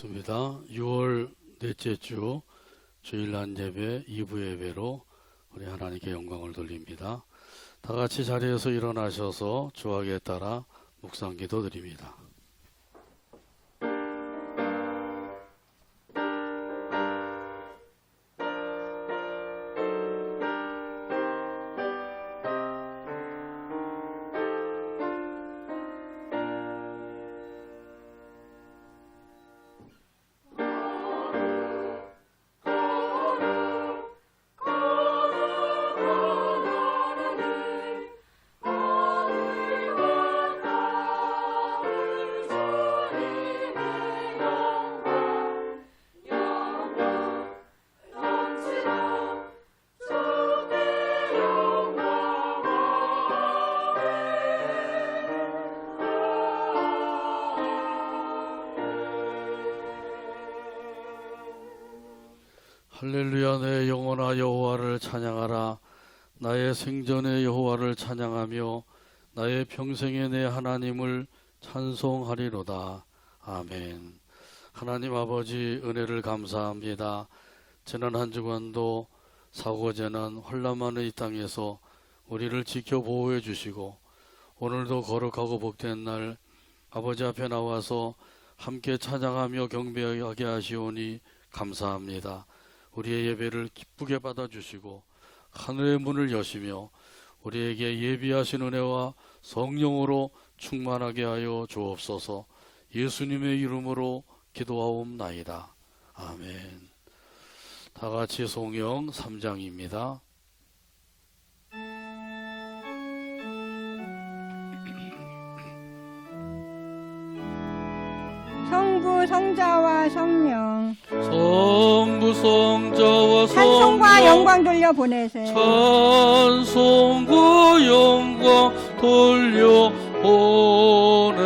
반갑습니다. 6월 넷째 주 주일날 예배 2부 예배로 우리 하나님께 영광을 돌립니다. 다 같이 자리에서 일어나셔서 주학에 따라 묵상 기도 드립니다. 할렐루야. 내 영혼아 여호와를 찬양하라. 나의 생전에 여호와를 찬양하며 나의 평생에 내 하나님을 찬송하리로다. 아멘. 하나님 아버지 은혜를 감사합니다. 지난 한 주간도 사고재난 혼란 많은 이 땅에서 우리를 지켜 보호해 주시고 오늘도 거룩하고 복된 날 아버지 앞에 나와서 함께 찬양하며 경배하게 하시오니 감사합니다. 우리의 예배를 기쁘게 받아주시고 하늘의 문을 여시며 우리에게 예비하신 은혜와 성령으로 충만하게 하여 주옵소서. 예수님의 이름으로 기도하옵나이다. 아멘. 다같이 송영 3장입니다. 성부 성자와 성령 성부 성자와 찬송과 성령 영광 돌려 보내세. 찬송과 영광 돌려 보내세.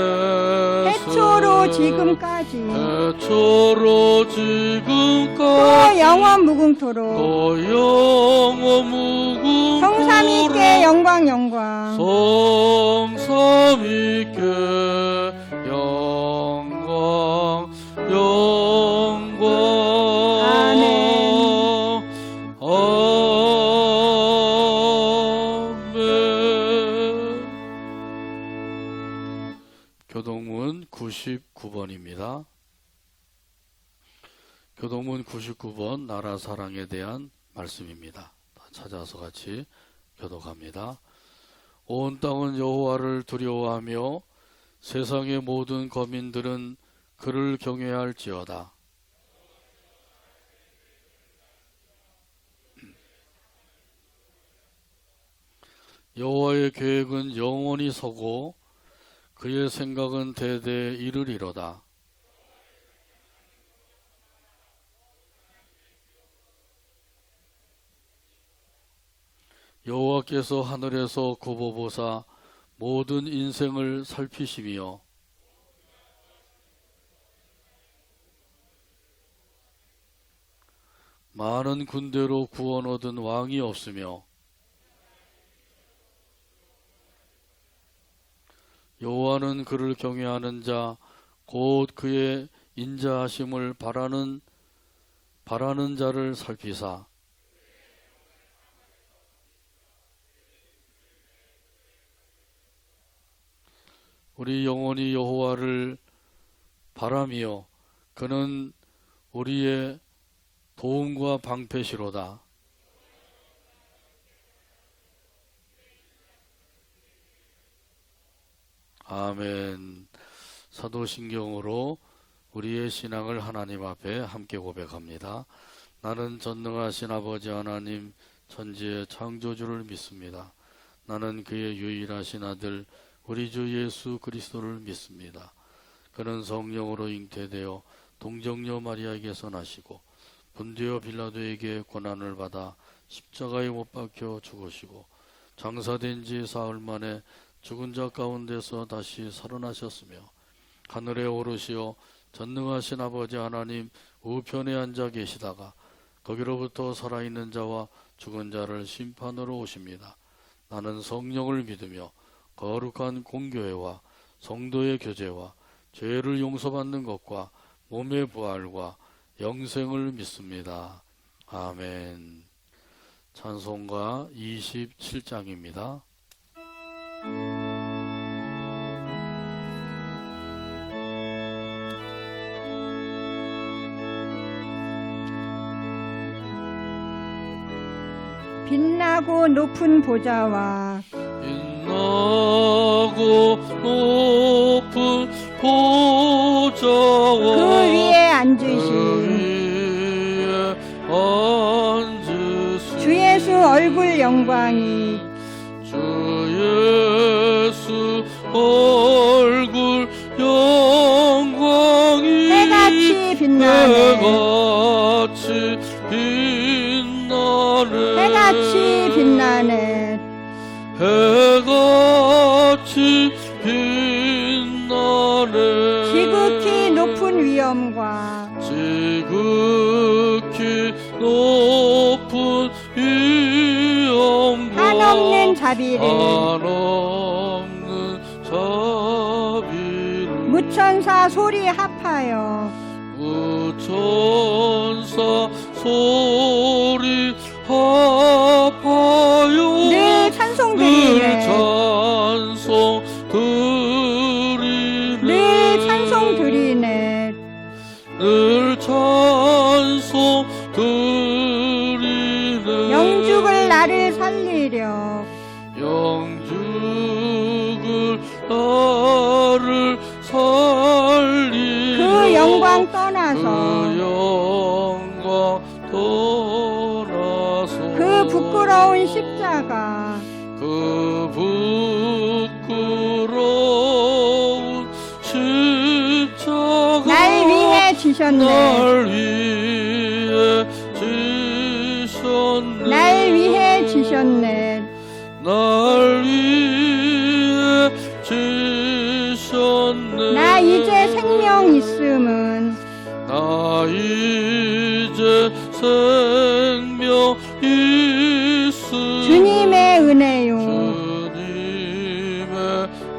태초로 지금까지 태초로 지금까지 또 영원 무궁토록 또 영원 무궁토록 성삼위께 영광 영광 성삼위께 영광 영광. 아멘. 아멘. 교동문 99번입니다. 교동문 99번 나라 사랑에 대한 말씀입니다. 찾아서 같이 교독합니다. 온 땅은 여호와를 두려워하며 세상의 모든 거민들은 그를 경외할지어다. 여호와의 계획은 영원히 서고 그의 생각은 대대에 이르리로다. 여호와께서 하늘에서 굽어보사 모든 인생을 살피시며 많은 군대로 구원 얻은 왕이 없으며 여호와는 그를 경외하는 자 곧 그의 인자하심을 바라는 자를 살피사 우리 영혼이 여호와를 바라며 그는 우리의 도움과 방패시로다. 아멘. 사도신경으로 우리의 신앙을 하나님 앞에 함께 고백합니다. 나는 전능하신 아버지 하나님 천지의 창조주를 믿습니다. 나는 그의 유일하신 아들 우리 주 예수 그리스도를 믿습니다. 그는 성령으로 잉태되어 동정녀 마리아에게서 나시고 본디오 빌라도에게 고난을 받아 십자가에 못 박혀 죽으시고 장사된 지 사흘 만에 죽은 자 가운데서 다시 살아나셨으며 하늘에 오르시어 전능하신 아버지 하나님 우편에 앉아 계시다가 거기로부터 살아있는 자와 죽은 자를 심판으로 오십니다. 나는 성령을 믿으며 거룩한 공교회와 성도의 교제와 죄를 용서받는 것과 몸의 부활과 영생을 믿습니다. 아멘. 찬송가 27장입니다. 빛나고 높은 보좌와 빛나고 높은 보좌와 그 위에 앉으신 주 예수 얼굴 영광이 주 예수 얼굴 영광이 해같이 빛나네 해같이 빛나네 해같이 빛나네 해같이 빛나네 지극히 높은 위엄과 지극히 높은 위엄과 한없는 자비를 한없는 자비를 무천사 소리 합하여 무천사 소리 합하여 늘 찬송 늘 드리네 찬송 드리네 늘 찬송 드리네 늘 찬송 드리네 영죽을 나를 살리려 영죽을 나를 살리려 그 영광 그 떠나서 영광 떠나서 그 부끄러운 십자가 그 부끄러운 십자가 날 위해 지셨네 날 위해 지셨네 날 위해 지셨네 날 위해 지셨네 나 이제 생명 있음은 나 이제 생명 있음 주님의 은혜요 주님의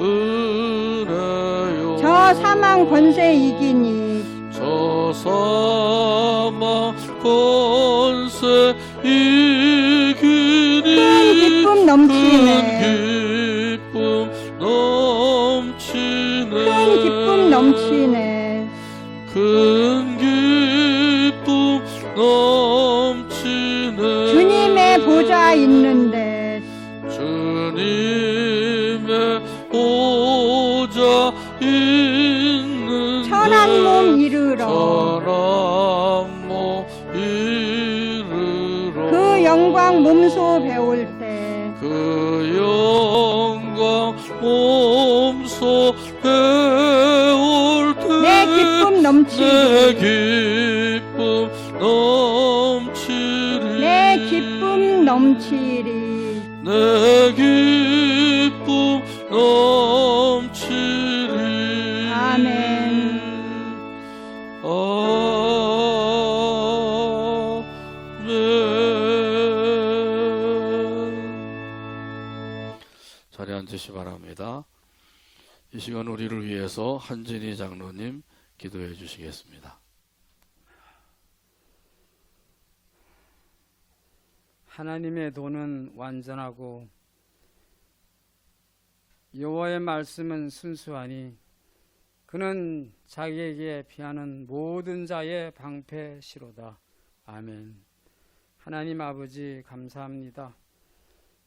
은혜요 저 사망 권세 이기니 저 사망 권세 이기니 큰 기쁨 넘치네 큰 기쁨 넘치네 큰 기쁨 넘치네 큰 기쁨 넘치네 주님의 보좌 있는데 주님의 보좌 있는 천한 몸 이르러 천한 몸 이르러 그 영광 몸소 배울 때 그 영광 몸소 배울 때 내 기쁨 내 넘치리 기쁨 넘치리 내 기쁨 넘치리 내 기쁨 넘치리 아멘. 아멘. 자리에 앉으시 바랍니다. 이 시간 우리를 위해서 한진희 장로님 기도해 주시겠습니다. 하나님의 도는 완전하고 여호와의 말씀은 순수하니 그는 자기에게 피하는 모든 자의 방패시로다. 아멘. 하나님 아버지 감사합니다.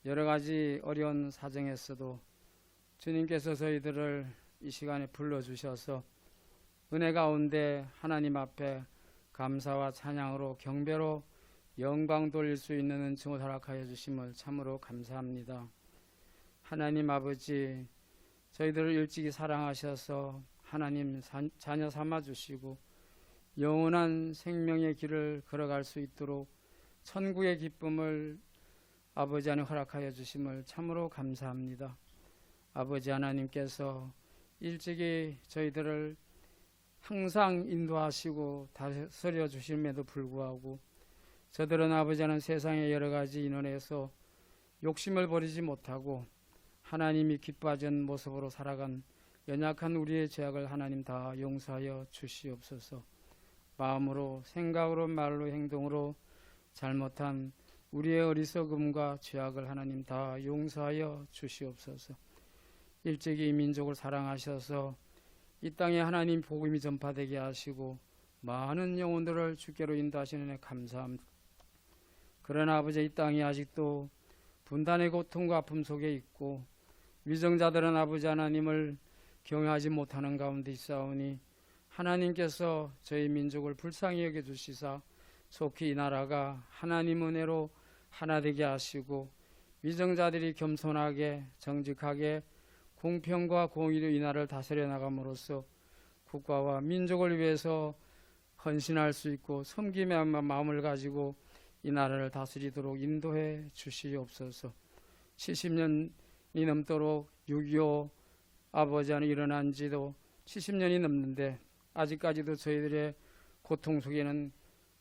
여러 가지 어려운 사정에서도 주님께서 저희들을 이 시간에 불러주셔서 은혜 가운데 하나님 앞에 감사와 찬양으로 경배로 영광 돌릴 수 있는 은총을 허락하여 주심을 참으로 감사합니다. 하나님 아버지, 저희들을 일찍이 사랑하셔서 하나님 자녀 삼아 주시고 영원한 생명의 길을 걸어갈 수 있도록 천국의 기쁨을 아버지 안에 허락하여 주심을 참으로 감사합니다. 아버지 하나님께서 일찍이 저희들을 항상 인도하시고 다스려 주심에도 불구하고 저들은 아버지 하나님 세상의 여러 가지 인원에서 욕심을 버리지 못하고 하나님이 기뻐하는 모습으로 살아간 연약한 우리의 죄악을 하나님 다 용서하여 주시옵소서. 마음으로, 생각으로, 말로, 행동으로 잘못한 우리의 어리석음과 죄악을 하나님 다 용서하여 주시옵소서. 일찍이 이 민족을 사랑하셔서 이 땅에 하나님 복음이 전파되게 하시고 많은 영혼들을 주께로 인도하시는 데 감사합니다. 그러나 아버지, 이 땅이 아직도 분단의 고통과 아픔 속에 있고 위정자들은 아버지 하나님을 경외하지 못하는 가운데 있사오니 하나님께서 저희 민족을 불쌍히 여겨주시사 속히 이 나라가 하나님 은혜로 하나 되게 하시고 위정자들이 겸손하게 정직하게 공평과 공의로 이 나라를 다스려 나감으로써 국가와 민족을 위해서 헌신할 수 있고 섬김의 마음을 가지고 이 나라를 다스리도록 인도해 주시옵소서. 70년이 넘도록 6.25 아버지 안에 일어난 지도 70년이 넘는데 아직까지도 저희들의 고통 속에는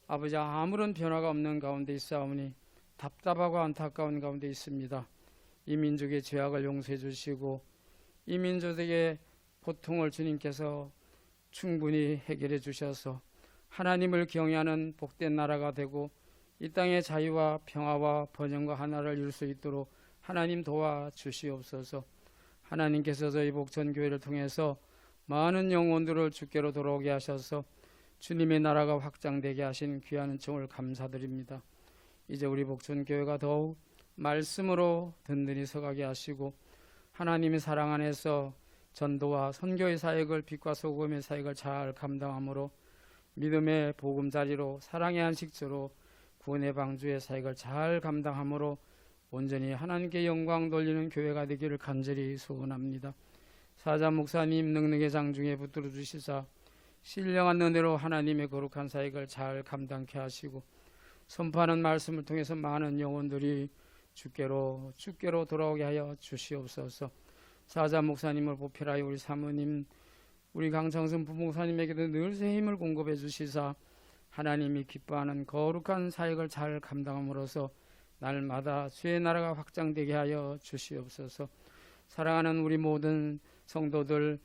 아버지 아무런 변화가 없는 가운데 있사오니 답답하고 안타까운 가운데 있습니다. 이 민족의 죄악을 용서해 주시고 이 민족에게 고통을 주님께서 충분히 해결해 주셔서 하나님을 경외하는 복된 나라가 되고 이 땅의 자유와 평화와 번영과 하나를 이룰 수 있도록 하나님 도와주시옵소서. 하나님께서 저희 복천교회를 통해서 많은 영혼들을 주께로 돌아오게 하셔서 주님의 나라가 확장되게 하신 귀한 은총을 감사드립니다. 이제 우리 복천교회가 더욱 말씀으로 든든히 서가게 하시고 하나님의 사랑 안에서 전도와 선교의 사역을 빛과 소금의 사역을 잘 감당함으로 믿음의 보금자리로 사랑의 안식처로 구원의 방주의 사역을 잘 감당함으로 온전히 하나님께 영광 돌리는 교회가 되기를 간절히 소원합니다. 사자 목사님 능력의 장중에 붙들어 주시사 신령한 은혜로 하나님의 거룩한 사역을 잘 감당케 하시고 선포하는 말씀을 통해서 많은 영혼들이 주께로 돌아오게 하여 주시옵소서. 사자 목사님을 보필하여 우리 사모님 우리 강창선 부목사님에게도 늘 새 힘을 공급해 주시사 하나님이 기뻐하는 거룩한 사역을 잘 감당함으로써 날마다 주의 나라가 확장되게 하여 주시옵소서. 사랑하는 우리 모든 성도들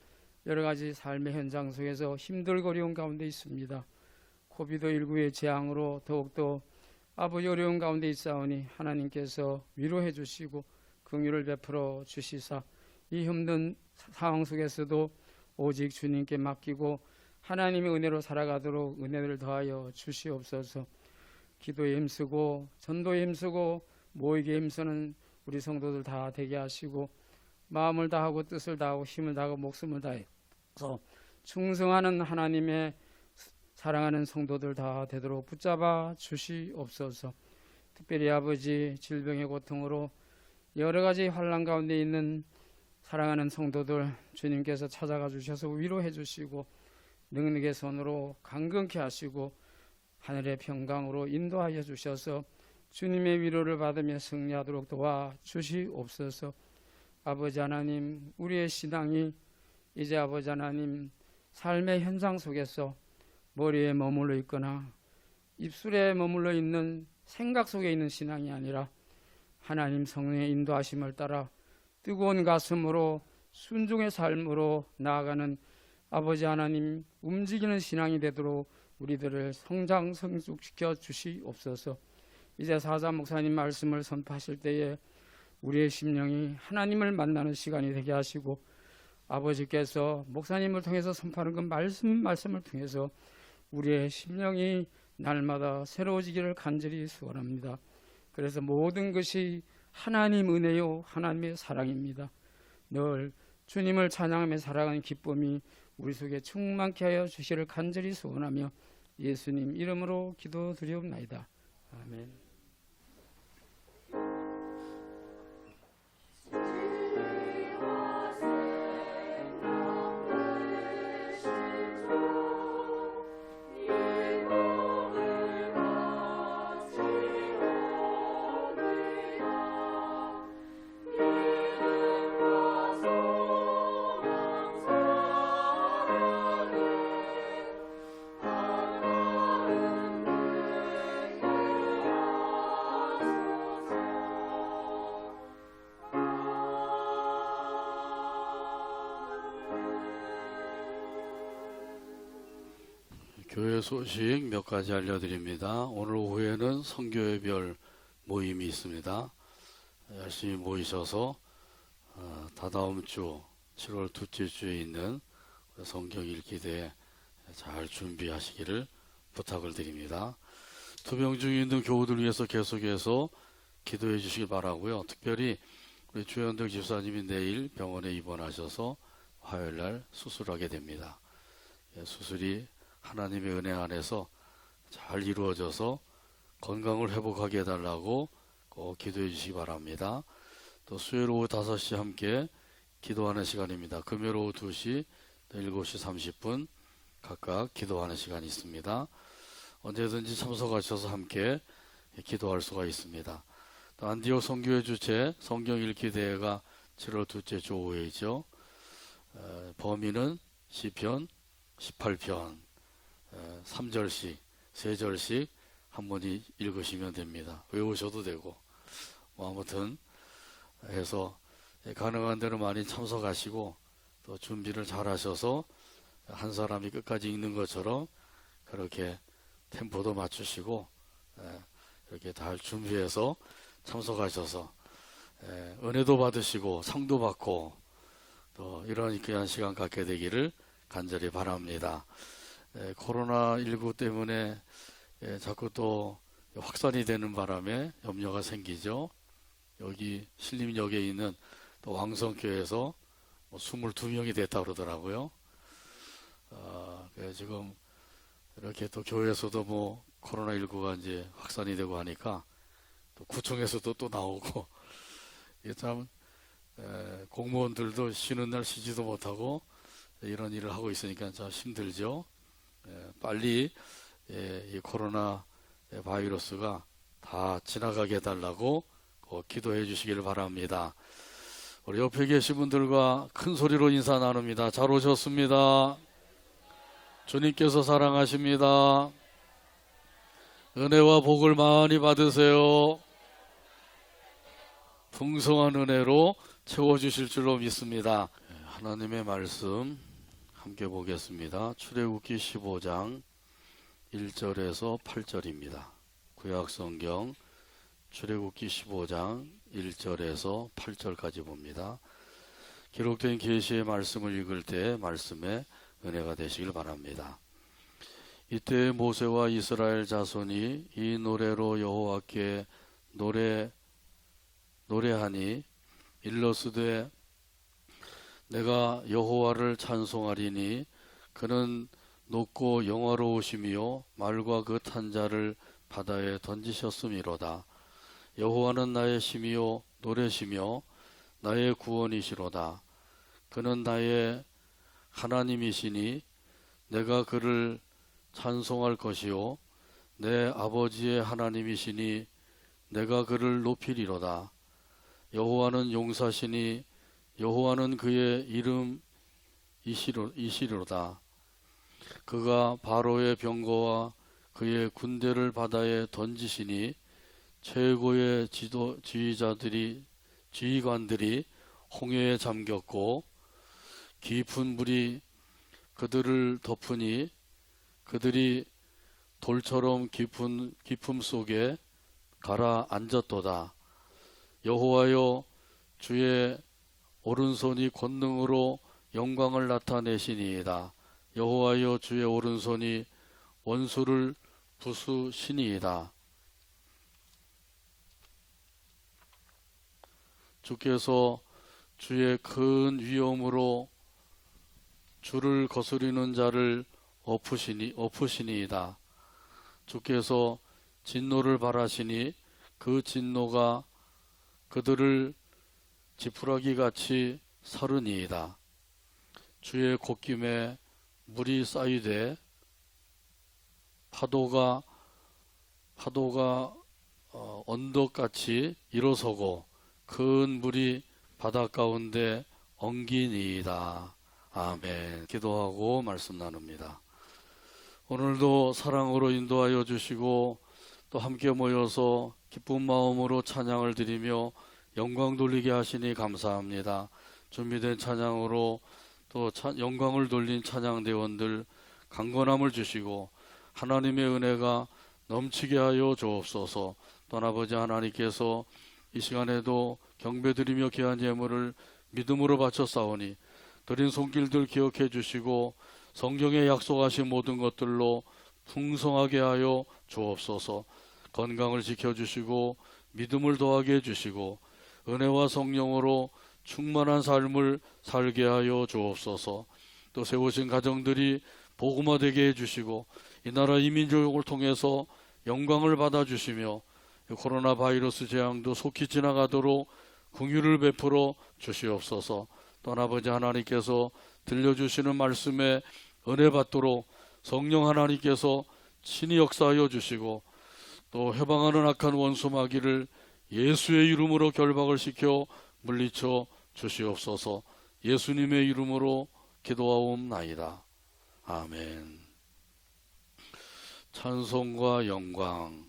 여러 가지 삶의 현장 속에서 힘들고 어려운 가운데 있습니다. 코비드19의 재앙으로 더욱더 아버지 어려운 가운데 있사오니 하나님께서 위로해 주시고 긍휼을 베풀어 주시사 이 힘든 상황 속에서도 오직 주님께 맡기고 하나님의 은혜로 살아가도록 은혜를 더하여 주시옵소서. 기도에 힘쓰고 전도에 힘쓰고 모이기에 힘쓰는 우리 성도들 다 되게 하시고 마음을 다하고 뜻을 다하고 힘을 다하고 목숨을 다해서 충성하는 하나님의 사랑하는 성도들 다 되도록 붙잡아 주시옵소서. 특별히 아버지 질병의 고통으로 여러 가지 환난 가운데 있는 사랑하는 성도들 주님께서 찾아가 주셔서 위로해 주시고 능력의 손으로 강건케 하시고 하늘의 평강으로 인도하여 주셔서 주님의 위로를 받으며 승리하도록 도와주시옵소서. 아버지 하나님, 우리의 신앙이 이제 아버지 하나님 삶의 현장 속에서 머리에 머물러 있거나 입술에 머물러 있는 생각 속에 있는 신앙이 아니라 하나님 성령의 인도하심을 따라 뜨거운 가슴으로 순종의 삶으로 나아가는 아버지 하나님 움직이는 신앙이 되도록 우리들을 성장 성숙시켜 주시옵소서. 이제 사자 목사님 말씀을 선포하실 때에 우리의 심령이 하나님을 만나는 시간이 되게 하시고 아버지께서 목사님을 통해서 선포하는 그 말씀을 통해서 우리의 심령이 날마다 새로워지기를 간절히 소원합니다. 그래서 모든 것이 하나님 은혜요 하나님의 사랑입니다. 늘 주님을 찬양하며 살아가는 기쁨이 우리 속에 충만케 하여 주시기를 간절히 소원하며 예수님 이름으로 기도드리옵나이다. 아멘. 교회 소식 몇 가지 알려드립니다. 오늘 오후에는 성교회별 모임이 있습니다. 열심히 모이셔서 다다음 주 7월 둘째 주에 있는 성경 읽기 대회 잘 준비하시기를 부탁을 드립니다. 투병 중에 있는 교우들 위해서 계속해서 기도해 주시기 바라고요. 특별히 우리 주현덕 집사님이 내일 병원에 입원하셔서 화요일날 수술하게 됩니다. 수술이 하나님의 은혜 안에서 잘 이루어져서 건강을 회복하게 해달라고 꼭 기도해 주시기 바랍니다. 또 수요일 오후 5시 함께 기도하는 시간입니다. 금요일 오후 2시, 7시 30분 각각 기도하는 시간이 있습니다. 언제든지 참석하셔서 함께 기도할 수가 있습니다. 또 안디옥 선교회 주최 성경 읽기 대회가 7월 둘째 주 오후에죠. 범위는 시편 18편 3절씩 3절씩 한 분이 읽으시면 됩니다. 외우셔도 되고 아무튼 해서 가능한 대로 많이 참석하시고 또 준비를 잘 하셔서 한 사람이 끝까지 읽는 것처럼 그렇게 템포도 맞추시고 이렇게 잘 준비해서 참석하셔서 은혜도 받으시고 상도 받고 또 이런 귀한 시간 갖게 되기를 간절히 바랍니다. 코로나19 때문에 자꾸 또 확산이 되는 바람에 염려가 생기죠. 여기 신림역에 있는 또 왕성교회에서 22명이 됐다고 그러더라고요. 지금 이렇게 또 교회에서도 코로나19가 이제 확산이 되고 하니까 또 구청에서도 또 나오고 이게 참 공무원들도 쉬는 날 쉬지도 못하고 이런 일을 하고 있으니까 참 힘들죠. 빨리 이 코로나 바이러스가 다 지나가게 해달라고 꼭 기도해 주시기를 바랍니다. 우리 옆에 계신 분들과 큰 소리로 인사 나눕니다. 잘 오셨습니다. 주님께서 사랑하십니다. 은혜와 복을 많이 받으세요. 풍성한 은혜로 채워주실 줄로 믿습니다. 하나님의 말씀 함께 보겠습니다. 출애굽기 15장 1절에서 8절입니다. 구약성경 출애굽기 15장 1절에서 8절까지 봅니다. 기록된 계시의 말씀을 읽을 때 말씀에 은혜가 되시길 바랍니다. 이때 모세와 이스라엘 자손이 이 노래로 여호와께 노래하니 일러스되 내가 여호와를 찬송하리니 그는 높고 영화로우시며 말과 그 탄 자를 바다에 던지셨음이로다. 여호와는 나의 힘이요 노래시며 나의 구원이시로다. 그는 나의 하나님이시니 내가 그를 찬송할 것이요 내 아버지의 하나님이시니 내가 그를 높이리로다. 여호와는 용사시니 여호와는 그의 이름이시로다. 그가 바로의 병거와 그의 군대를 바다에 던지시니 최고의 지휘관들이 홍해에 잠겼고 깊은 물이 그들을 덮으니 그들이 돌처럼 깊음 속에 가라앉았도다. 여호와여 주의 오른손이 권능으로 영광을 나타내시니이다. 여호와여 주의 오른손이 원수를 부수시니이다. 주께서 주의 큰 위엄으로 주를 거스리는 자를 엎으시니이다. 주께서 진노를 발하시니 그 진노가 그들을 지푸라기 같이 서르니이다. 주의 곶김에 물이 쌓이되 파도가 언덕같이 일어서고 큰 물이 바다 가운데 엉기니이다. 아멘. 기도하고 말씀 나눕니다. 오늘도 사랑으로 인도하여 주시고 또 함께 모여서 기쁜 마음으로 찬양을 드리며 영광 돌리게 하시니 감사합니다. 준비된 찬양으로 또 영광을 돌린 찬양대원들 강건함을 주시고 하나님의 은혜가 넘치게 하여 주옵소서. 또한 아버지 하나님께서 이 시간에도 경배드리며 귀한 예물을 믿음으로 바쳐 싸우니 드린 손길들 기억해 주시고 성경에 약속하신 모든 것들로 풍성하게 하여 주옵소서. 건강을 지켜주시고 믿음을 더하게 해주시고 은혜와 성령으로 충만한 삶을 살게 하여 주옵소서. 또 세우신 가정들이 복음화되게 해주시고 이 나라 이민족을 통해서 영광을 받아주시며 코로나 바이러스 재앙도 속히 지나가도록 긍휼을 베풀어 주시옵소서. 또한 아버지 하나님께서 들려주시는 말씀에 은혜 받도록 성령 하나님께서 친히 역사하여 주시고 또 해방하는 악한 원수 마귀를 예수의 이름으로 결박을 시켜 물리쳐 주시옵소서. 예수님의 이름으로 기도하옵나이다. 아멘. 찬송과 영광,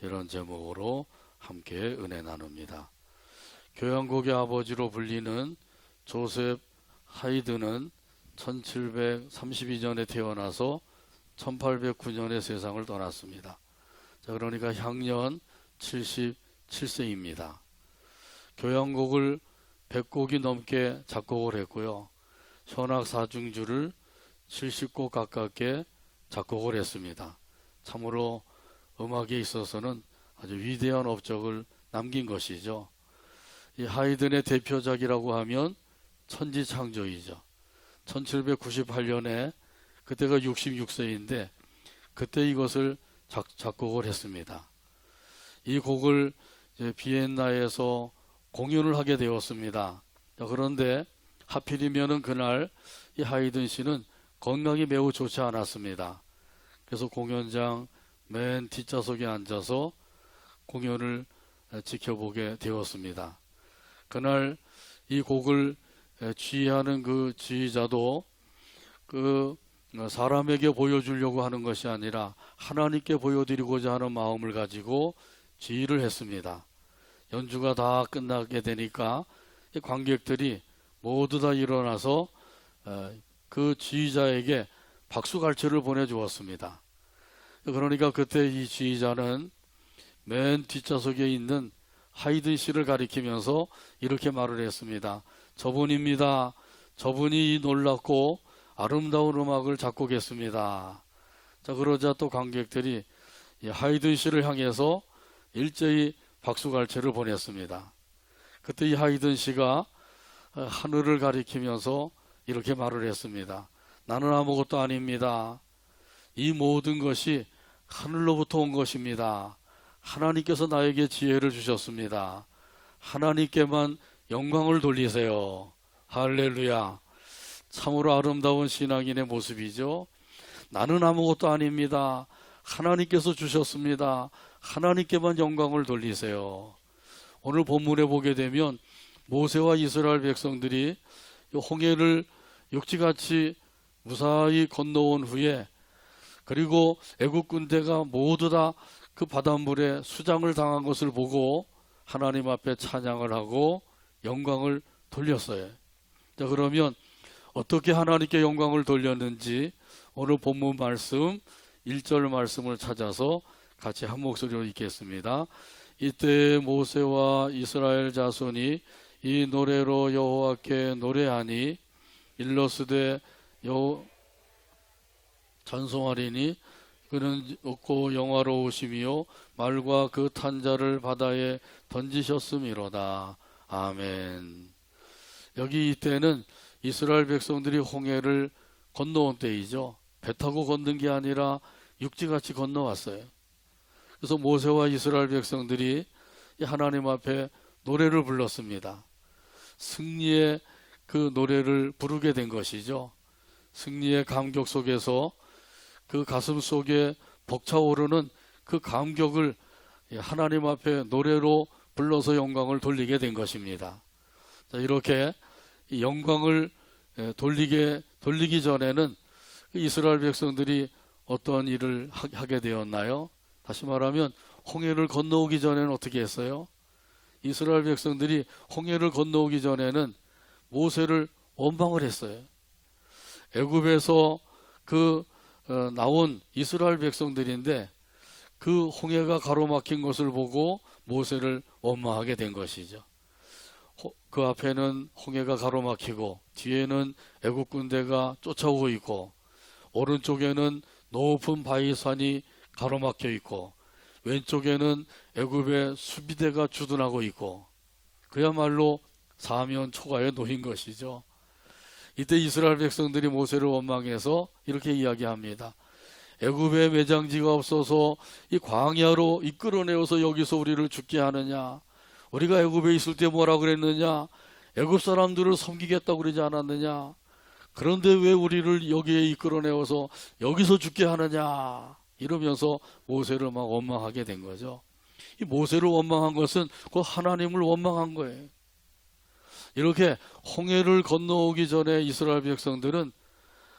이런 제목으로 함께 은혜 나눕니다. 교향곡의 아버지로 불리는 조셉 하이드는 1732년에 태어나서 1809년에 세상을 떠났습니다. 자, 그러니까 향년 77세입니다. 교향곡을 100곡이 넘게 작곡을 했고요. 현악 사중주를 70곡 가깝게 작곡을 했습니다. 참으로 음악에 있어서는 아주 위대한 업적을 남긴 것이죠. 이 하이든의 대표작이라고 하면 천지창조이죠. 1798년에 그때가 66세인데 그때 이것을 작곡을 했습니다. 이 곡을 이제 비엔나에서 공연을 하게 되었습니다. 그런데 하필이면은 그날 이 하이든 씨는 건강이 매우 좋지 않았습니다. 그래서 공연장 맨 뒷좌석에 앉아서 공연을 지켜보게 되었습니다. 그날 이 곡을 지휘하는 그 지휘자도 그 사람에게 보여주려고 하는 것이 아니라 하나님께 보여드리고자 하는 마음을 가지고 지휘를 했습니다. 연주가 다 끝나게 되니까 관객들이 모두 다 일어나서 그 지휘자에게 박수갈채를 보내주었습니다. 그러니까 그때 이 지휘자는 맨 뒷좌석에 있는 하이든 씨를 가리키면서 이렇게 말을 했습니다. 저분입니다. 저분이 이 놀랍고 아름다운 음악을 작곡했습니다. 자, 그러자 또 관객들이 이 하이든 씨를 향해서 일제히 박수갈채를 보냈습니다. 그때 이 하이든 씨가 하늘을 가리키면서 이렇게 말을 했습니다. 나는 아무것도 아닙니다. 이 모든 것이 하늘로부터 온 것입니다. 하나님께서 나에게 지혜를 주셨습니다. 하나님께만 영광을 돌리세요. 할렐루야. 참으로 아름다운 신앙인의 모습이죠. 나는 아무것도 아닙니다. 하나님께서 주셨습니다. 하나님께만 영광을 돌리세요. 오늘 본문에 보게 되면 모세와 이스라엘 백성들이 홍해를 육지같이 무사히 건너온 후에 그리고 애국 군대가 모두 다 그 바닷물에 수장을 당한 것을 보고 하나님 앞에 찬양을 하고 영광을 돌렸어요. 자, 그러면 어떻게 하나님께 영광을 돌렸는지 오늘 본문 말씀 1절 말씀을 찾아서 같이 한 목소리로 읽겠습니다. 이때 모세와 이스라엘 자손이 이 노래로 여호와께 노래하니 일러스되 찬송하리니 그는 없고 영화로우시며 말과 그 탄자를 바다에 던지셨음이로다. 아멘. 여기 이때는 이스라엘 백성들이 홍해를 건너온 때이죠. 배 타고 건넌 게 아니라 육지같이 건너왔어요. 그래서 모세와 이스라엘 백성들이 하나님 앞에 노래를 불렀습니다. 승리의 그 노래를 부르게 된 것이죠. 승리의 감격 속에서 그 가슴 속에 벅차오르는 그 감격을 하나님 앞에 노래로 불러서 영광을 돌리게 된 것입니다. 자, 이렇게 영광을 돌리기 전에는 이스라엘 백성들이 어떤 일을 하게 되었나요? 다시 말하면 홍해를 건너오기 전에는 어떻게 했어요? 이스라엘 백성들이 홍해를 건너오기 전에는 모세를 원망을 했어요. 애굽에서 그 나온 이스라엘 백성들인데 그 홍해가 가로막힌 것을 보고 모세를 원망하게 된 것이죠. 그 앞에는 홍해가 가로막히고 뒤에는 애국 군대가 쫓아오고 있고 오른쪽에는 높은 바위산이 가로막혀 있고 왼쪽에는 애굽의 수비대가 주둔하고 있고 그야말로 사면 초가에 놓인 것이죠. 이때 이스라엘 백성들이 모세를 원망해서 이렇게 이야기합니다. 애굽에 매장지가 없어서 이 광야로 이끌어내어서 여기서 우리를 죽게 하느냐? 우리가 애굽에 있을 때 뭐라 그랬느냐? 애굽 사람들을 섬기겠다고 그러지 않았느냐? 그런데 왜 우리를 여기에 이끌어내어서 여기서 죽게 하느냐? 이러면서 모세를 막 원망하게 된 거죠. 이 모세를 원망한 것은 그 하나님을 원망한 거예요. 이렇게 홍해를 건너오기 전에 이스라엘 백성들은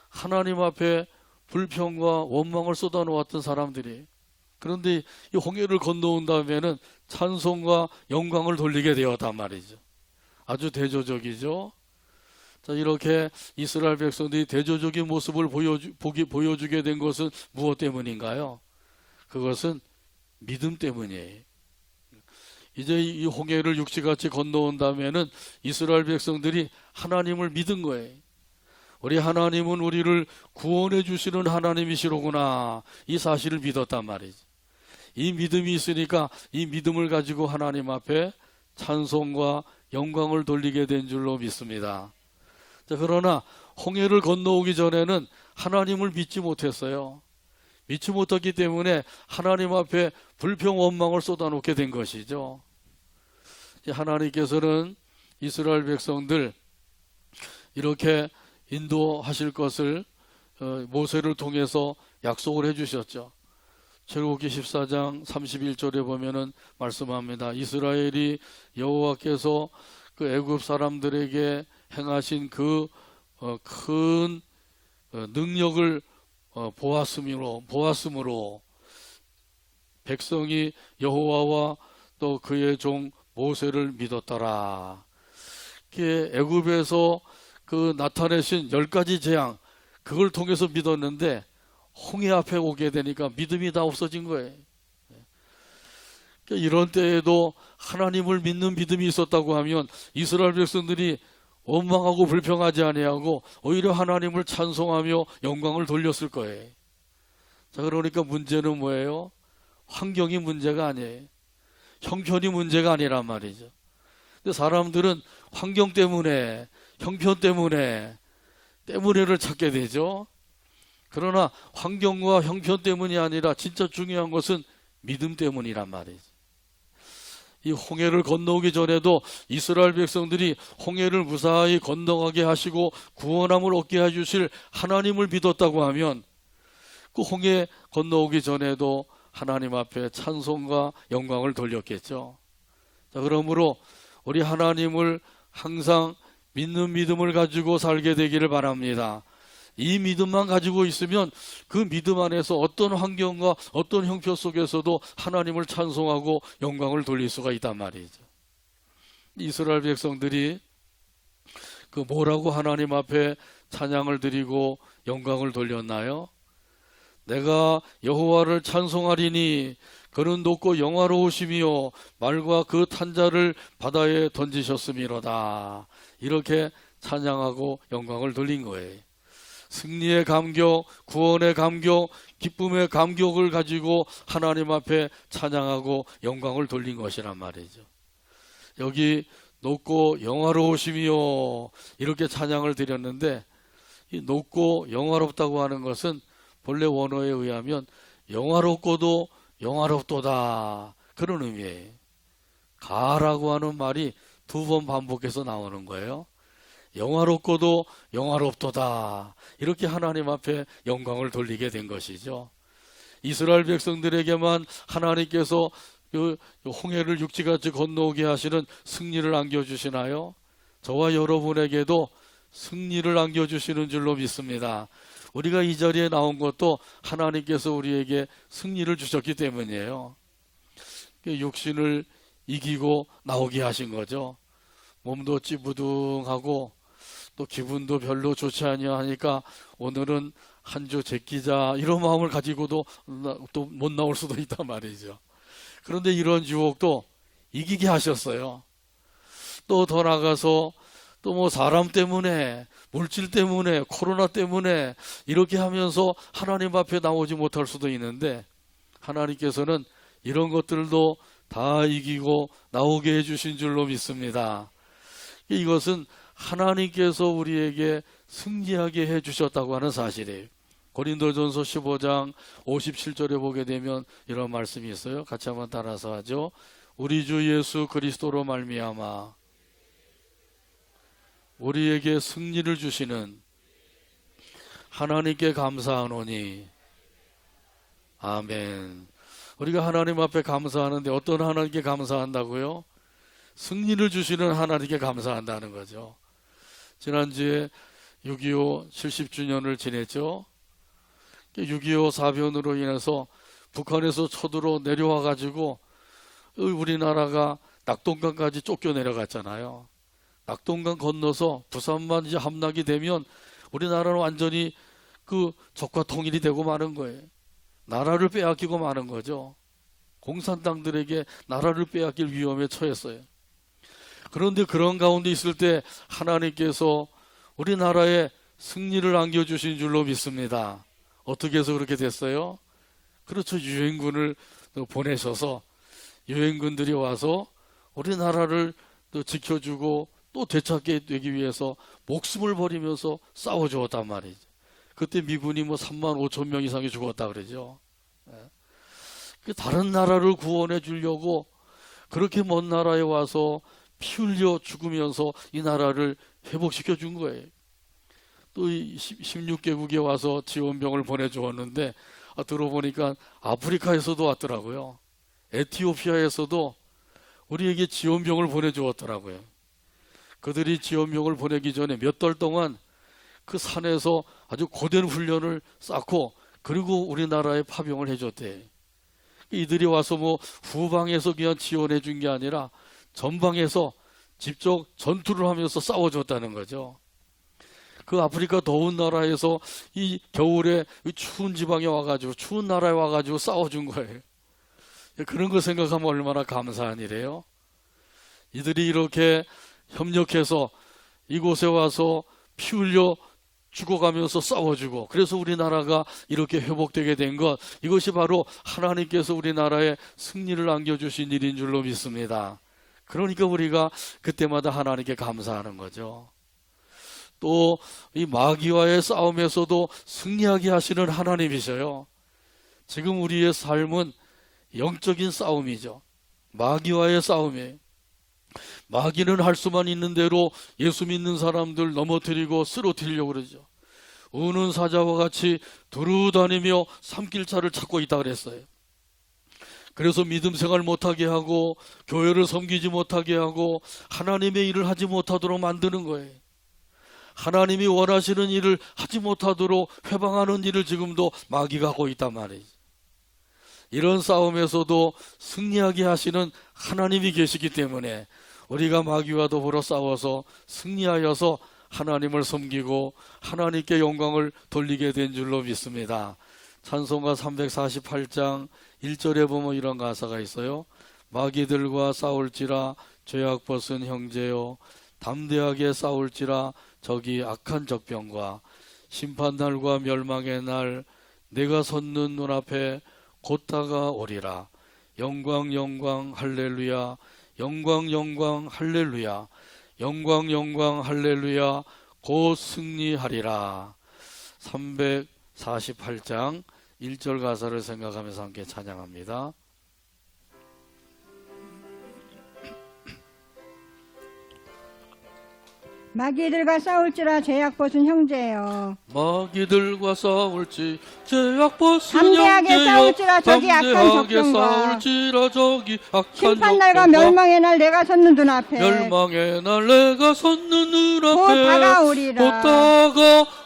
하나님 앞에 불평과 원망을 쏟아놓았던 사람들이, 그런데 이 홍해를 건너온 다음에는 찬송과 영광을 돌리게 되었단 말이죠. 아주 대조적이죠. 자, 이렇게 이스라엘 백성들이 대조적인 모습을 보여주게 된 것은 무엇 때문인가요? 그것은 믿음 때문이에요. 이제 이 홍해를 육지같이 건너온 다음에는 이스라엘 백성들이 하나님을 믿은 거예요. 우리 하나님은 우리를 구원해 주시는 하나님이시로구나, 이 사실을 믿었단 말이죠. 이 믿음이 있으니까 이 믿음을 가지고 하나님 앞에 찬송과 영광을 돌리게 된 줄로 믿습니다. 자, 그러나 홍해를 건너오기 전에는 하나님을 믿지 못했어요. 믿지 못했기 때문에 하나님 앞에 불평 원망을 쏟아놓게 된 것이죠. 하나님께서는 이스라엘 백성들 이렇게 인도하실 것을 모세를 통해서 약속을 해주셨죠. 출애굽기 14장 31절에 보면은 말씀합니다. 이스라엘이 여호와께서 그 애굽 사람들에게 행하신 그 큰 능력을 보았으므로 백성이 여호와와 또 그의 종 모세를 믿었더라. 애굽에서 그 나타내신 10가지 재앙, 그걸 통해서 믿었는데 홍해 앞에 오게 되니까 믿음이 다 없어진 거예요. 이런 때에도 하나님을 믿는 믿음이 있었다고 하면 이스라엘 백성들이 원망하고 불평하지 아니하고 오히려 하나님을 찬송하며 영광을 돌렸을 거예요. 자, 그러니까 문제는 뭐예요? 환경이 문제가 아니에요. 형편이 문제가 아니란 말이죠. 근데 사람들은 환경 때문에, 형편 때문에를 찾게 되죠. 그러나 환경과 형편 때문이 아니라 진짜 중요한 것은 믿음 때문이란 말이죠. 이 홍해를 건너오기 전에도 이스라엘 백성들이 홍해를 무사히 건너가게 하시고 구원함을 얻게 해주실 하나님을 믿었다고 하면 그 홍해 건너오기 전에도 하나님 앞에 찬송과 영광을 돌렸겠죠. 자, 그러므로 우리 하나님을 항상 믿는 믿음을 가지고 살게 되기를 바랍니다. 이 믿음만 가지고 있으면 그 믿음 안에서 어떤 환경과 어떤 형편 속에서도 하나님을 찬송하고 영광을 돌릴 수가 있단 말이죠. 이스라엘 백성들이 그 뭐라고 하나님 앞에 찬양을 드리고 영광을 돌렸나요? 내가 여호와를 찬송하리니 그는 높고 영화로우시며 말과 그 탄자를 바다에 던지셨음이로다. 이렇게 찬양하고 영광을 돌린 거예요. 승리의 감격, 구원의 감격, 기쁨의 감격을 가지고 하나님 앞에 찬양하고 영광을 돌린 것이란 말이죠. 여기 높고 영화로우시며 이렇게 찬양을 드렸는데, 이 높고 영화롭다고 하는 것은 본래 원어에 의하면 영화롭고도 영화롭도다, 그런 의미예요. 가라고 하는 말이 2번 반복해서 나오는 거예요. 영화롭고도 영화롭도다, 이렇게 하나님 앞에 영광을 돌리게 된 것이죠. 이스라엘 백성들에게만 하나님께서 홍해를 육지같이 건너오게 하시는 승리를 안겨주시나요? 저와 여러분에게도 승리를 안겨주시는 줄로 믿습니다. 우리가 이 자리에 나온 것도 하나님께서 우리에게 승리를 주셨기 때문이에요. 육신을 이기고 나오게 하신 거죠. 몸도 찌부둥하고 또 기분도 별로 좋지 아니하니까 오늘은 한 주 제끼자 이런 마음을 가지고도 또 못 나올 수도 있단 말이죠. 그런데 이런 유혹도 이기게 하셨어요. 또 더 나가서 또 뭐 사람 때문에, 물질 때문에, 코로나 때문에 이렇게 하면서 하나님 앞에 나오지 못할 수도 있는데, 하나님께서는 이런 것들도 다 이기고 나오게 해주신 줄로 믿습니다. 이것은 하나님께서 우리에게 승리하게 해주셨다고 하는 사실이에요. 고린도전서 15장 57절에 보게 되면 이런 말씀이 있어요. 같이 한번 따라서 하죠. 우리 주 예수 그리스도로 말미암아 우리에게 승리를 주시는 하나님께 감사하노니. 아멘. 우리가 하나님 앞에 감사하는데 어떤 하나님께 감사한다고요? 승리를 주시는 하나님께 감사한다는 거죠. 지난주에 6.25 70주년을 지냈죠. 6.25 사변으로 인해서 북한에서 쳐들어 내려와 가지고 우리나라가 낙동강까지 쫓겨 내려갔잖아요. 낙동강 건너서 부산만 이제 함락이 되면 우리나라는 완전히 그 적과 통일이 되고 마는 거예요. 나라를 빼앗기고 마는 거죠. 공산당들에게 나라를 빼앗길 위험에 처했어요. 그런데 그런 가운데 있을 때 하나님께서 우리나라에 승리를 안겨주신 줄로 믿습니다. 어떻게 해서 그렇게 됐어요? 그렇죠. 유엔군을 보내셔서 유엔군들이 와서 우리나라를 또 지켜주고 또 되찾게 되기 위해서 목숨을 버리면서 싸워주었단 말이죠. 그때 미군이 뭐 3만 5천 명 이상이 죽었다 그러죠. 다른 나라를 구원해 주려고 그렇게 먼 나라에 와서 피 흘려 죽으면서 이 나라를 회복시켜 준 거예요. 또 16개국에 와서 지원병을 보내주었는데 들어보니까 아프리카에서도 왔더라고요. 에티오피아에서도 우리에게 지원병을 보내주었더라고요. 그들이 지원병을 보내기 전에 몇 달 동안 그 산에서 아주 고된 훈련을 쌓고 그리고 우리나라에 파병을 해줬대. 이들이 와서 뭐 후방에서 그냥 지원해 준 게 아니라 전방에서 직접 전투를 하면서 싸워줬다는 거죠. 그 아프리카 더운 나라에서 이 겨울에 추운 지방에 와가지고 추운 나라에 와가지고 싸워준 거예요. 그런 거 생각하면 얼마나 감사한 일이에요. 이들이 이렇게 협력해서 이곳에 와서 피 흘려 죽어가면서 싸워주고 그래서 우리나라가 이렇게 회복되게 된 것, 이것이 바로 하나님께서 우리나라에 승리를 안겨주신 일인 줄로 믿습니다. 그러니까 우리가 그때마다 하나님께 감사하는 거죠. 또 이 마귀와의 싸움에서도 승리하게 하시는 하나님이셔요. 지금 우리의 삶은 영적인 싸움이죠. 마귀와의 싸움이에요. 마귀는 할 수만 있는 대로 예수 믿는 사람들 넘어뜨리고 쓰러뜨리려고 그러죠. 우는 사자와 같이 두루다니며 산길차를 찾고 있다 그랬어요. 그래서 믿음 생활 못하게 하고 교회를 섬기지 못하게 하고 하나님의 일을 하지 못하도록 만드는 거예요. 하나님이 원하시는 일을 하지 못하도록 회방하는 일을 지금도 마귀가 하고 있단 말이죠. 이런 싸움에서도 승리하게 하시는 하나님이 계시기 때문에 우리가 마귀와 더불어 싸워서 승리하여서 하나님을 섬기고 하나님께 영광을 돌리게 된 줄로 믿습니다. 찬송가 348장 1절에 보면 이런 가사가 있어요. 마귀들과 싸울지라 죄악 벗은 형제여, 담대하게 싸울지라 저기 악한 적병과, 심판날과 멸망의 날 내가 섰는 눈앞에 곧 다가오리라. 영광 영광 할렐루야, 영광 영광 할렐루야, 영광 영광 할렐루야, 곧 승리하리라. 348장 1절 가사를 생각하면서 함께 찬양합니다. 마귀들과 싸울지라 죄악 벗은 형제여, 마귀들과 싸울지 죄악 벗은 담대하게 형제여, 싸울지라 저기 악한 담대하게 적병과, 싸울지라 저기 악한 심판날과 적병과, 멸망의 날 내가 섰는 눈앞에 멸망의 날 내가 섰는 눈앞에 곧 다가오리라. 곧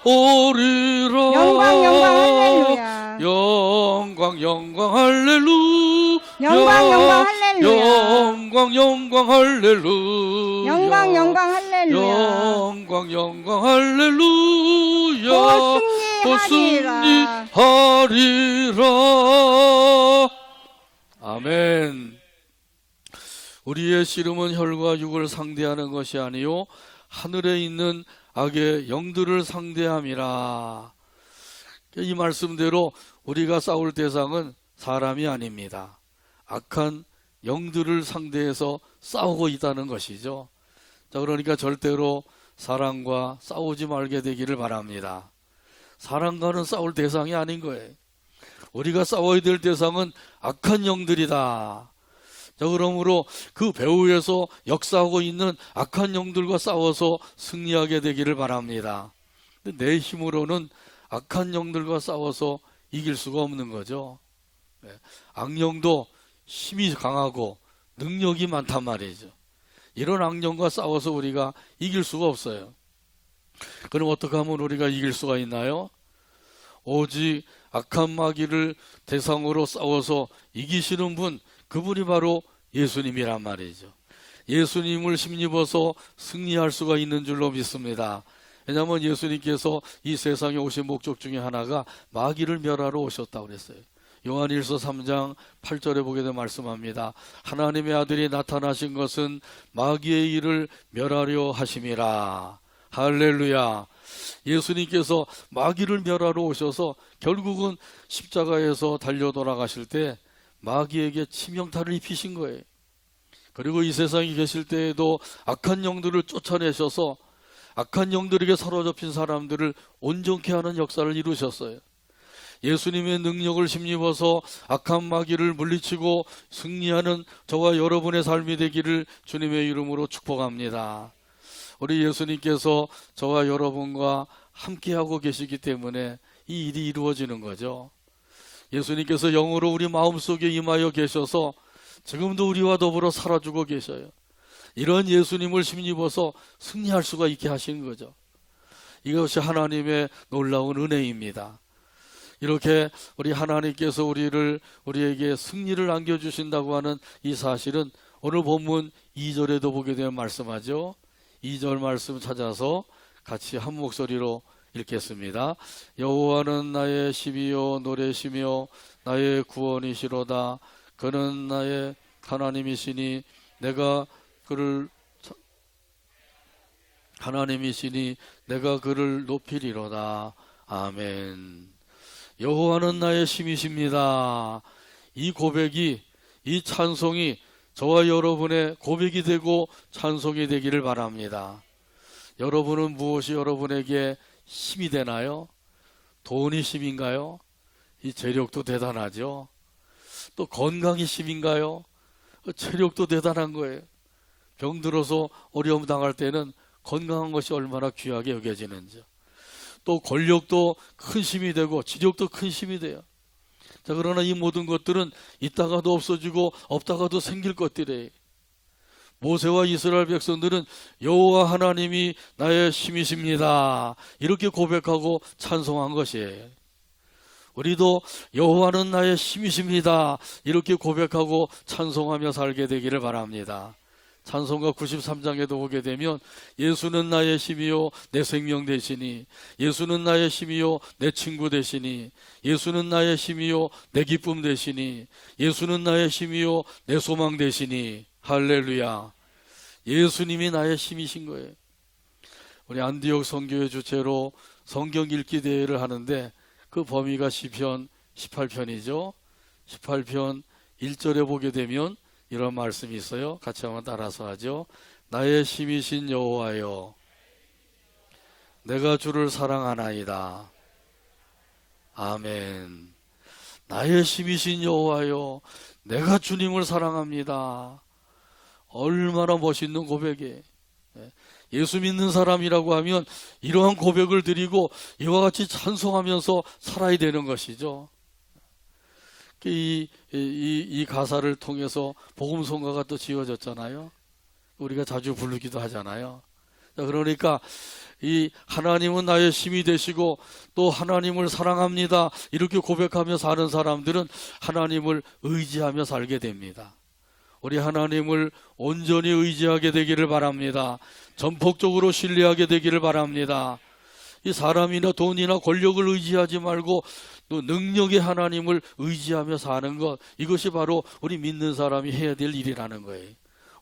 다가오리라. 영광 영광 할렐루야, 영광 영광 할렐루야, 영광 영광 할렐루야, 영광 영광 할렐루야, 영광 영광 할렐루야, 영광 영광 할렐루야, 곧 승리 승리하리라. 승리하리라. 아멘. 우리의 씨름은 혈과 육을 상대하는 것이 아니요 하늘에 있는 악의 영들을 상대함이라. 이 말씀대로 우리가 싸울 대상은 사람이 아닙니다. 악한 영들을 상대해서 싸우고 있다는 것이죠. 자, 그러니까 절대로 사람과 싸우지 말게 되기를 바랍니다. 사람과는 싸울 대상이 아닌 거예요. 우리가 싸워야 될 대상은 악한 영들이다. 자, 그러므로 그 배후에서 역사하고 있는 악한 영들과 싸워서 승리하게 되기를 바랍니다. 근데 내 힘으로는 악한 영들과 싸워서 이길 수가 없는 거죠. 악령도 힘이 강하고 능력이 많단 말이죠. 이런 악령과 싸워서 우리가 이길 수가 없어요. 그럼 어떻게 하면 우리가 이길 수가 있나요? 오직 악한 마귀를 대상으로 싸워서 이기시는 분, 그분이 바로 예수님이란 말이죠. 예수님을 힘입어서 승리할 수가 있는 줄로 믿습니다. 왜냐하면 예수님께서 이 세상에 오신 목적 중에 하나가 마귀를 멸하러 오셨다고 그랬어요. 요한일서 3장 8절에 보게 되면 말씀합니다. 하나님의 아들이 나타나신 것은 마귀의 일을 멸하려 하심이라. 할렐루야. 예수님께서 마귀를 멸하러 오셔서 결국은 십자가에서 달려 돌아가실 때 마귀에게 치명타를 입히신 거예요. 그리고 이 세상에 계실 때에도 악한 영들을 쫓아내셔서 악한 영들에게 사로잡힌 사람들을 온전케 하는 역사를 이루셨어요. 예수님의 능력을 힘입어서 악한 마귀를 물리치고 승리하는 저와 여러분의 삶이 되기를 주님의 이름으로 축복합니다. 우리 예수님께서 저와 여러분과 함께하고 계시기 때문에 이 일이 이루어지는 거죠. 예수님께서 영으로 우리 마음속에 임하여 계셔서 지금도 우리와 더불어 살아주고 계셔요. 이런 예수님을 힘입어서 승리할 수가 있게 하신 거죠. 이것이 하나님의 놀라운 은혜입니다. 이렇게 우리 하나님께서 우리에게 승리를 안겨주신다고 하는 이 사실은 오늘 본문 2절에도 보게 되면 말씀하죠. 2절 말씀 찾아서 같이 한 목소리로 읽겠습니다. 여호와는 나의 시비요 노래시며 나의 구원이시로다. 그는 나의 하나님이시니 내가 그를 높이리로다. 아멘. 여호와는 나의 힘이십니다. 이 고백이, 이 찬송이 저와 여러분의 고백이 되고 찬송이 되기를 바랍니다. 여러분은 무엇이 여러분에게 힘이 되나요? 돈이 힘인가요? 이 재력도 대단하죠. 또 건강이 힘인가요? 체력도 대단한 거예요. 병들어서 어려움 당할 때는 건강한 것이 얼마나 귀하게 여겨지는지. 또 권력도 큰 힘이 되고 지력도 큰 힘이 돼요. 자, 그러나 이 모든 것들은 있다가도 없어지고 없다가도 생길 것들이에요. 모세와 이스라엘 백성들은 여호와 하나님이 나의 힘이십니다. 이렇게 고백하고 찬송한 것이에요. 우리도 여호와는 나의 힘이십니다. 이렇게 고백하고 찬송하며 살게 되기를 바랍니다. 찬송가 93장에도 보게 되면 예수는 나의 힘이요 내 생명 되시니, 예수는 나의 힘이요 내 친구 되시니, 예수는 나의 힘이요 내 기쁨 되시니, 예수는 나의 힘이요 내 소망 되시니. 할렐루야. 예수님이 나의 힘이신 거예요. 우리 안디옥 선교회 주체로 성경 읽기 대회를 하는데 그 범위가 시편 18편이죠. 18편 1절에 보게 되면 이런 말씀이 있어요. 같이 한번 따라서 하죠. 나의 힘이신 여호와여, 내가 주를 사랑하나이다. 아멘. 나의 힘이신 여호와여, 내가 주님을 사랑합니다. 얼마나 멋있는 고백이에요. 예수 믿는 사람이라고 하면 이러한 고백을 드리고 이와 같이 찬송하면서 살아야 되는 것이죠. 이 가사를 통해서 복음성가가 또 지어졌잖아요. 우리가 자주 부르기도 하잖아요. 그러니까 이 하나님은 나의 힘이 되시고 또 하나님을 사랑합니다. 이렇게 고백하며 사는 사람들은 하나님을 의지하며 살게 됩니다. 우리 하나님을 온전히 의지하게 되기를 바랍니다. 전폭적으로 신뢰하게 되기를 바랍니다. 이 사람이나 돈이나 권력을 의지하지 말고 또 능력의 하나님을 의지하며 사는 것, 이것이 바로 우리 믿는 사람이 해야 될 일이라는 거예요.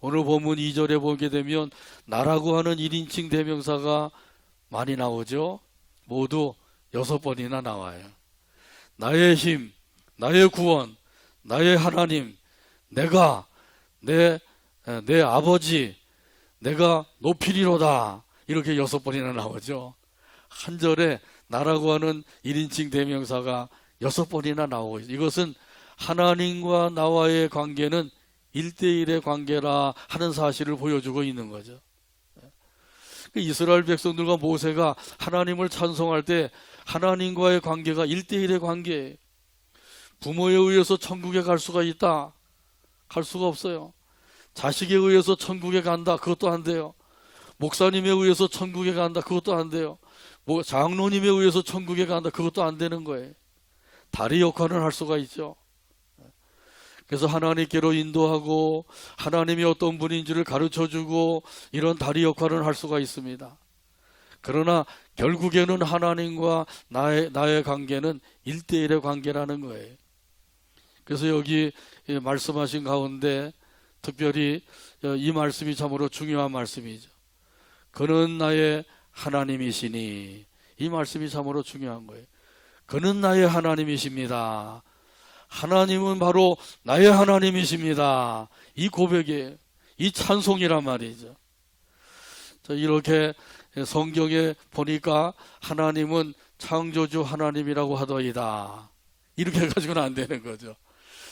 오늘 본문 2절에 보게 되면 나라고 하는 1인칭 대명사가 많이 나오죠. 모두 6번이나 나와요. 나의 힘, 나의 구원, 나의 하나님, 내가, 내 아버지, 내가 높이리로다. 이렇게 6번이나 나오죠. 한 절에 나라고 하는 1인칭 대명사가 6번이나 나오고 있어요. 이것은 하나님과 나와의 관계는 1대1의 관계라 하는 사실을 보여주고 있는 거죠. 이스라엘 백성들과 모세가 하나님을 찬송할 때 하나님과의 관계가 1대1의 관계예요. 부모에 의해서 천국에 갈 수가 있다. 갈 수가 없어요. 자식에 의해서 천국에 간다. 그것도 안 돼요. 목사님에 의해서 천국에 간다. 그것도 안 돼요. 장로님에 의해서 천국에 간다. 그것도 안 되는 거예요. 다리 역할을 할 수가 있죠. 그래서 하나님께로 인도하고 하나님이 어떤 분인지를 가르쳐주고 이런 다리 역할을 할 수가 있습니다. 그러나 결국에는 하나님과 나의 관계는 1대1의 관계라는 거예요. 그래서 여기 말씀하신 가운데 특별히 이 말씀이 참으로 중요한 말씀이죠. 그는 나의 하나님이시니, 이 말씀이 참으로 중요한 거예요. 그는 나의 하나님이십니다. 하나님은 바로 나의 하나님이십니다. 이 고백이에요. 이 찬송이란 말이죠. 이렇게 성경에 보니까 하나님은 창조주 하나님이라고 하더이다. 이렇게 가지고는 안 되는 거죠.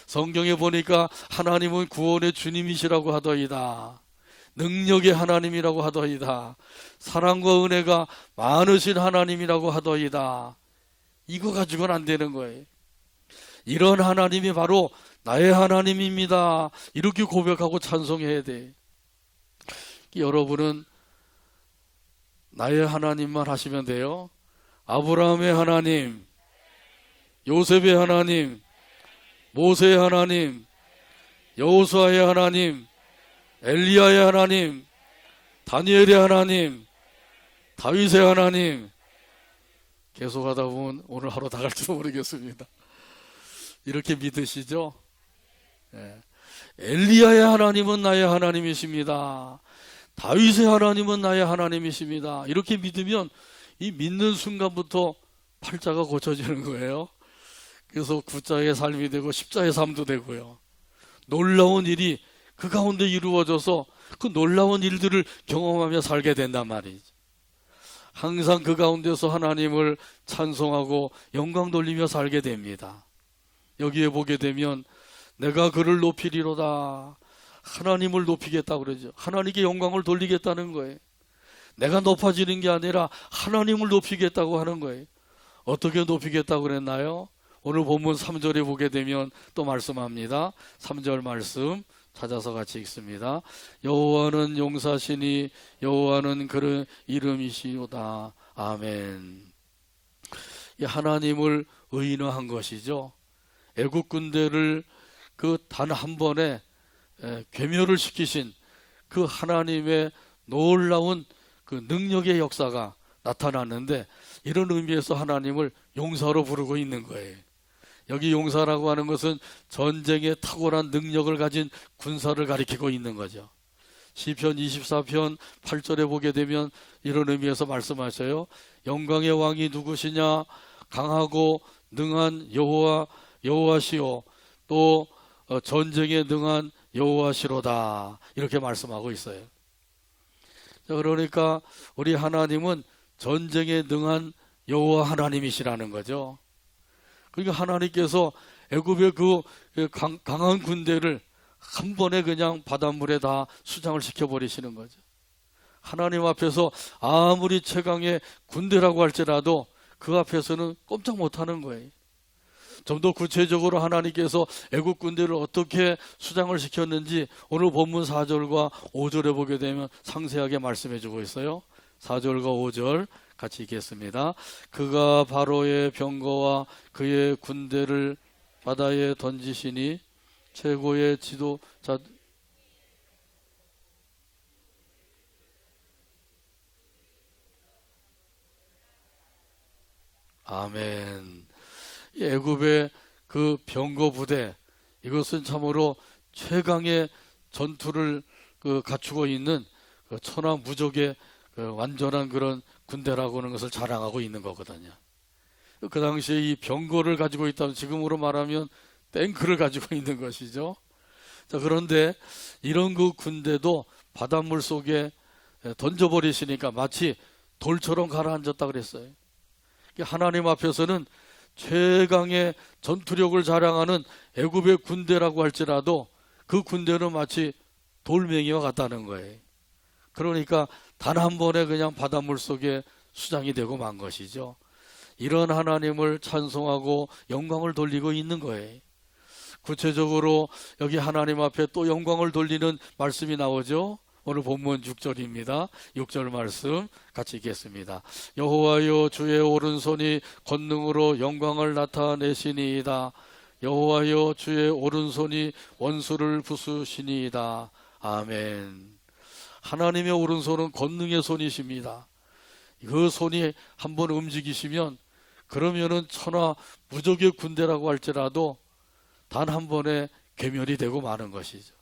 성경에 보니까 하나님은 구원의 주님이시라고 하더이다. 능력의 하나님이라고 하더이다. 사랑과 은혜가 많으신 하나님이라고 하더이다. 이거 가지고는 안 되는 거예요. 이런 하나님이 바로 나의 하나님입니다. 이렇게 고백하고 찬송해야 돼. 여러분은 나의 하나님만 하시면 돼요. 아브라함의 하나님, 요셉의 하나님, 모세의 하나님, 여호수아의 하나님, 엘리야의 하나님, 다니엘의 하나님, 다윗의 하나님, 계속 하다 보면 오늘 하루 다 갈지도 모르겠습니다. 이렇게 믿으시죠? 예. 엘리야의 하나님은 나의 하나님이십니다. 다윗의 하나님은 나의 하나님이십니다. 이렇게 믿으면 이 믿는 순간부터 팔자가 고쳐지는 거예요. 그래서 구자의 삶이 되고 십자의 삶도 되고요. 놀라운 일이 그 가운데 이루어져서 그 놀라운 일들을 경험하며 살게 된단 말이죠. 항상 그 가운데서 하나님을 찬송하고 영광 돌리며 살게 됩니다. 여기에 보게 되면 내가 그를 높이리로다. 하나님을 높이겠다고 그러죠. 하나님께 영광을 돌리겠다는 거예요. 내가 높아지는 게 아니라 하나님을 높이겠다고 하는 거예요. 어떻게 높이겠다고 그랬나요? 오늘 본문 3절에 보게 되면 또 말씀합니다. 3절 말씀 찾아서 같이 읽습니다. 여호와는 용사시니 여호와는 그의 이름이시오다. 아멘. 이 하나님을 의인화한 것이죠. 애국 군대를 그 단 한 번에 괴멸을 시키신 그 하나님의 놀라운 그 능력의 역사가 나타났는데, 이런 의미에서 하나님을 용사로 부르고 있는 거예요. 여기 용사라고 하는 것은 전쟁에 탁월한 능력을 가진 군사를 가리키고 있는 거죠. 시편 24편 8절에 보게 되면 이런 의미에서 말씀하셔요. 영광의 왕이 누구시냐? 강하고 능한 여호와시오. 또 전쟁에 능한 여호와시로다. 이렇게 말씀하고 있어요. 그러니까 우리 하나님은 전쟁에 능한 여호와 하나님이시라는 거죠. 그러니까 하나님께서 애굽의 그 강한 군대를 한 번에 그냥 바닷물에 다 수장을 시켜버리시는 거죠. 하나님 앞에서 아무리 최강의 군대라고 할지라도 그 앞에서는 꼼짝 못하는 거예요. 좀 더 구체적으로 하나님께서 애국 군대를 어떻게 수장을 시켰는지 오늘 본문 4절과 5절에 보게 되면 상세하게 말씀해 주고 있어요. 4절과 5절 같이 읽겠습니다. 그가 바로의 병거와 그의 군대를 바다에 던지시니 최고의 지도자 아멘. 이 애굽의 그 병거 부대, 이것은 참으로 최강의 전투를 갖추고 있는 천하무적의 완전한 그런 군대라고 하는 것을 자랑하고 있는 거거든요. 그 당시에 이 병거를 가지고 있다면 지금으로 말하면 탱크를 가지고 있는 것이죠. 자, 그런데 이런 그 군대도 바닷물 속에 던져버리시니까 마치 돌처럼 가라앉았다 그랬어요. 하나님 앞에서는 최강의 전투력을 자랑하는 애굽의 군대라고 할지라도 그 군대는 마치 돌멩이와 같다는 거예요. 그러니까 단 한 번에 그냥 바닷물 속에 수장이 되고 만 것이죠. 이런 하나님을 찬송하고 영광을 돌리고 있는 거예요. 구체적으로 여기 하나님 앞에 또 영광을 돌리는 말씀이 나오죠. 오늘 본문 6절입니다. 6절 말씀 같이 읽겠습니다. 여호와여, 주의 오른손이 권능으로 영광을 나타내시니이다. 여호와여, 주의 오른손이 원수를 부수시니이다. 아멘. 하나님의 오른손은 권능의 손이십니다. 그 손이 한번 움직이시면 그러면은 천하 무적의 군대라고 할지라도 단 한 번에 괴멸이 되고 마는 것이죠.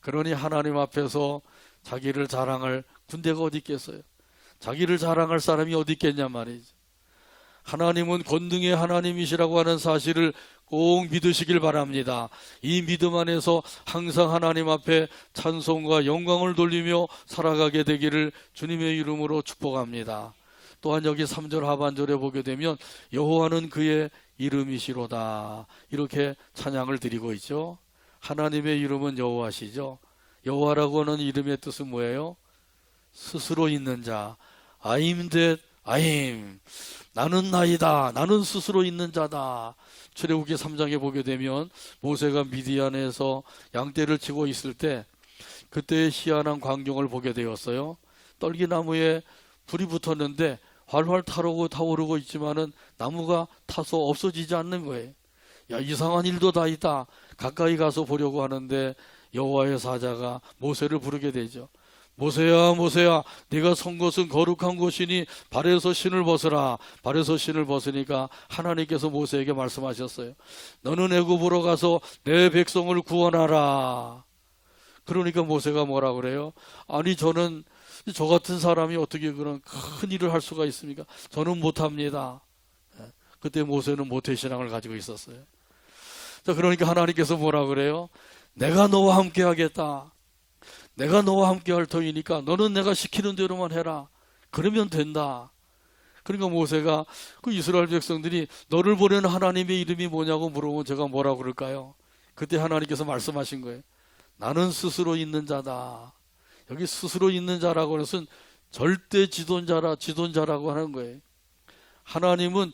그러니 하나님 앞에서 자기를 자랑할 군대가 어디 있겠어요? 자기를 자랑할 사람이 어디 있겠냐 말이죠. 하나님은 권능의 하나님이시라고 하는 사실을 꼭 믿으시길 바랍니다. 이 믿음 안에서 항상 하나님 앞에 찬송과 영광을 돌리며 살아가게 되기를 주님의 이름으로 축복합니다. 또한 여기 3절 하반절에 보게 되면 여호와는 그의 이름이시로다, 이렇게 찬양을 드리고 있죠. 하나님의 이름은 여호와시죠. 여호와라고 하는 이름의 뜻은 뭐예요? 스스로 있는 자. I'm that I am. 나는 나이다. 나는 스스로 있는 자다. 출애굽기 3장에 보게 되면 모세가 미디안에서 양떼를 치고 있을 때 그때의 희한한 광경을 보게 되었어요. 떨기나무에 불이 붙었는데 활활 타오르고 있지만은 나무가 타서 없어지지 않는 거예요. 야, 이상한 일도 다 있다. 가까이 가서 보려고 하는데 여호와의 사자가 모세를 부르게 되죠. 모세야, 모세야, 네가 선 곳은 거룩한 곳이니 발에서 신을 벗으라. 발에서 신을 벗으니까 하나님께서 모세에게 말씀하셨어요. 너는 애굽으로 가서 내 백성을 구원하라. 그러니까 모세가 뭐라 그래요? 아니, 저는 저 같은 사람이 어떻게 그런 큰 일을 할 수가 있습니까? 저는 못합니다. 그때 모세는 모태신앙을 가지고 있었어요. 자, 그러니까 하나님께서 뭐라 그래요? 내가 너와 함께 하겠다. 내가 너와 함께 할 터이니까 너는 내가 시키는 대로만 해라. 그러면 된다. 그러니까 모세가 그 이스라엘 백성들이 너를 보내는 하나님의 이름이 뭐냐고 물어보면 제가 뭐라고 그럴까요? 그때 하나님께서 말씀하신 거예요. 나는 스스로 있는 자다. 여기 스스로 있는 자라고 하는 것은 절대 지존자라고 하는 거예요. 하나님은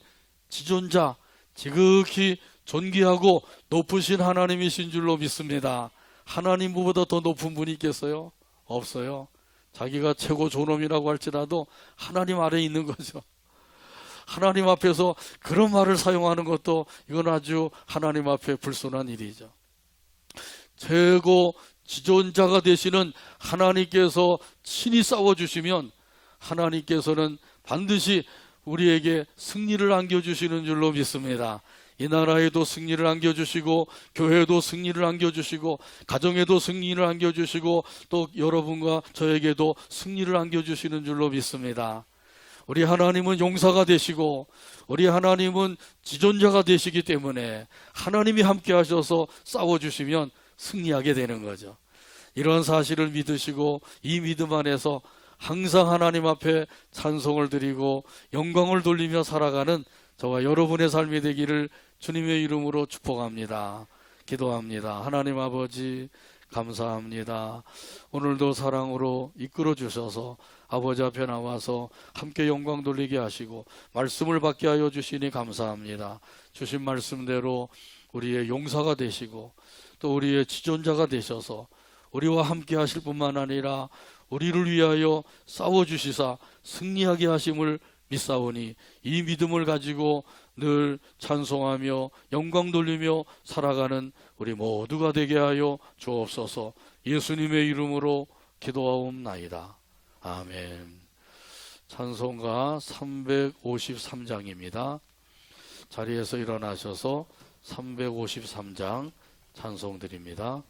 지존자, 지극히 존귀하고 높으신 하나님이신 줄로 믿습니다. 하나님보다 더 높은 분이 있겠어요? 없어요. 자기가 최고 존엄이라고 할지라도 하나님 아래에 있는 거죠. 하나님 앞에서 그런 말을 사용하는 것도 이건 아주 하나님 앞에 불손한 일이죠. 최고 지존자가 되시는 하나님께서 친히 싸워주시면 하나님께서는 반드시 우리에게 승리를 안겨주시는 줄로 믿습니다. 이 나라에도 승리를 안겨주시고 교회에도 승리를 안겨주시고 가정에도 승리를 안겨주시고 또 여러분과 저에게도 승리를 안겨주시는 줄로 믿습니다. 우리 하나님은 용사가 되시고 우리 하나님은 지존자가 되시기 때문에 하나님이 함께 하셔서 싸워주시면 승리하게 되는 거죠. 이런 사실을 믿으시고 이 믿음 안에서 항상 하나님 앞에 찬송을 드리고 영광을 돌리며 살아가는 저와 여러분의 삶이 되기를 주님의 이름으로 축복합니다. 기도합니다. 하나님 아버지 감사합니다. 오늘도 사랑으로 이끌어 주셔서 아버지 앞에 나와서 함께 영광 돌리게 하시고 말씀을 받게 하여 주시니 감사합니다. 주신 말씀대로 우리의 용사가 되시고 또 우리의 지존자가 되셔서 우리와 함께 하실 뿐만 아니라 우리를 위하여 싸워주시사 승리하게 하심을 믿사오니 이 믿음을 가지고 늘 찬송하며 영광 돌리며 살아가는 우리 모두가 되게 하여 주옵소서. 예수님의 이름으로 기도하옵나이다. 아멘. 찬송가 353장입니다. 자리에서 일어나셔서 353장 찬송 드립니다.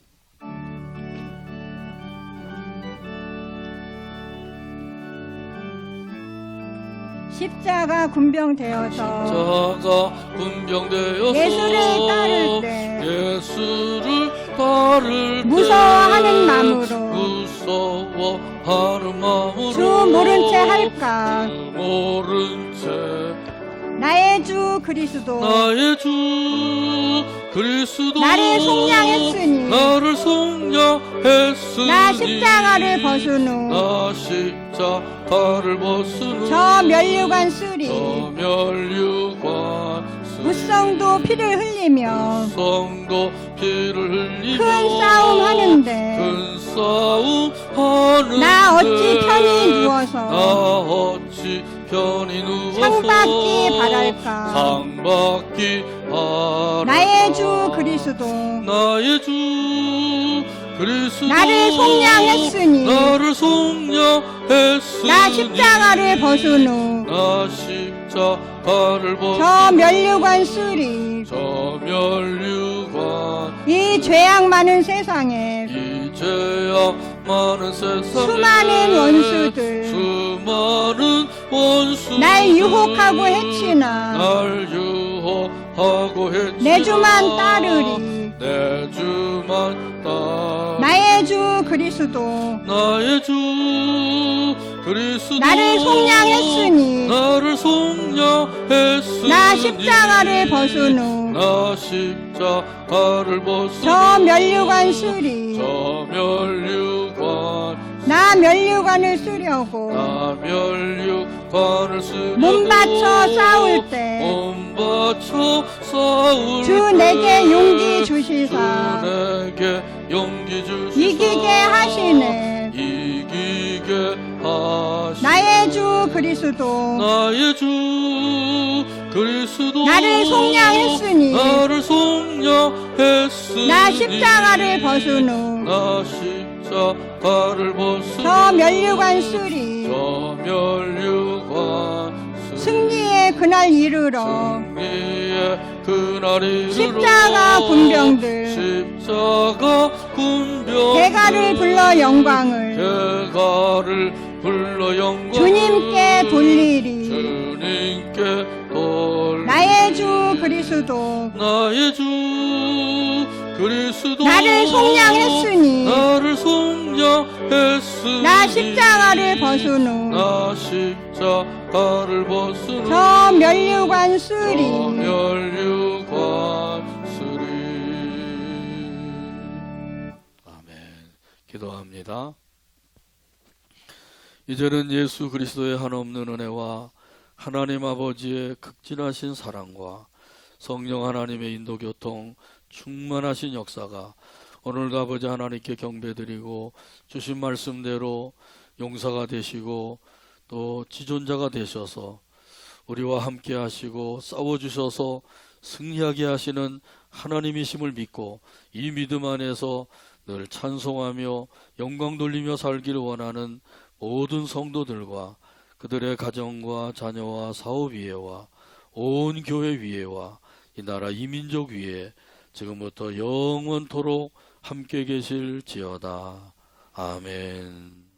십자가 군병되어서 자가 군병되어서 예수를 따를 때 예수를 따를 때 무서워하는 마음으로 무서워하는 마음으로 주 모른 채 할까 주 모른 채 나의 주 그리스도 나의 주 그리스도 나를 속량했으니 나를 속량했으니 나 십자가를 벗은 후 나 십자가를 벗은 후 저 면류관 쓰리 저 면류관 쓰리 무성도 피를 흘리며 성도 피를 흘리며 큰 싸움 하는데 큰 싸움 하는데 나 어찌 편히 나 누워서 어찌 편히 누워서 상받기 바랄까 상받기 바랄까 나의 주 그리스도 나의 주 그리스도 나를 속량했으니 나를 속량했으니 나 십자가를 벗은 후 나 십자가를 벗은 저 면류관 쓰리 저 면류관 이 죄악 많은 세상에 이 죄악 많은 세상에 수많은 원수들 수많은 원수들 날 유혹하고 해치나 날 유혹하고 해치나 내 주만 따르리 내 주만 따르리 나의 주 그리스도 나의 주 그리스도 나를 속량했으니 나를 속량했으니 나 십자가를 벗은 후 나 십자가를 벗은 저 후 면류관 쓰리 저 면류관 나 면류관을 쓰려고 나 면류관을 쓰려고 몸 바쳐 싸울 때 몸 바쳐 싸울 주 때 내게 용기 주시사 주 내게 용기 주시사 이기게 하시네 이기게 하시네 나의 주 그리스도 나의 주 그리스도 나를 속량했으니 나를 속량했으니 나 십자가를 벗은 후 나 십자가를 벗은 저 면류관 쓰리 저 면류관 쓰리 승리의 그날 이르러 승리의 그날 이르러 십자가 군병들 십자가 군병들 대가를 불러 영광을 대가를 불러 영광을 주님께 돌리리 주님께 돌리리 나의 주 그리스도 나의 주 그리스도 나를 속량했으니 나를 속량했으니 나 십자가를 벗은 후 나 십자가를 벗은 저 면류관 저 쓰리 면류관 쓰리 아멘. 기도합니다. 이제는 예수 그리스도의 한없는 은혜와 하나님 아버지의 극진하신 사랑과 성령 하나님의 인도교통 충만하신 역사가 오늘도 아버지 하나님께 경배드리고 주신 말씀대로 용사가 되시고 또 지존자가 되셔서 우리와 함께 하시고 싸워주셔서 승리하게 하시는 하나님이심을 믿고 이 믿음 안에서 늘 찬송하며 영광 돌리며 살기를 원하는 모든 성도들과 그들의 가정과 자녀와 사업 위에와 온 교회 위에와 이 나라 이 민족 위에 지금부터 영원토록 함께 계실지어다. 아멘.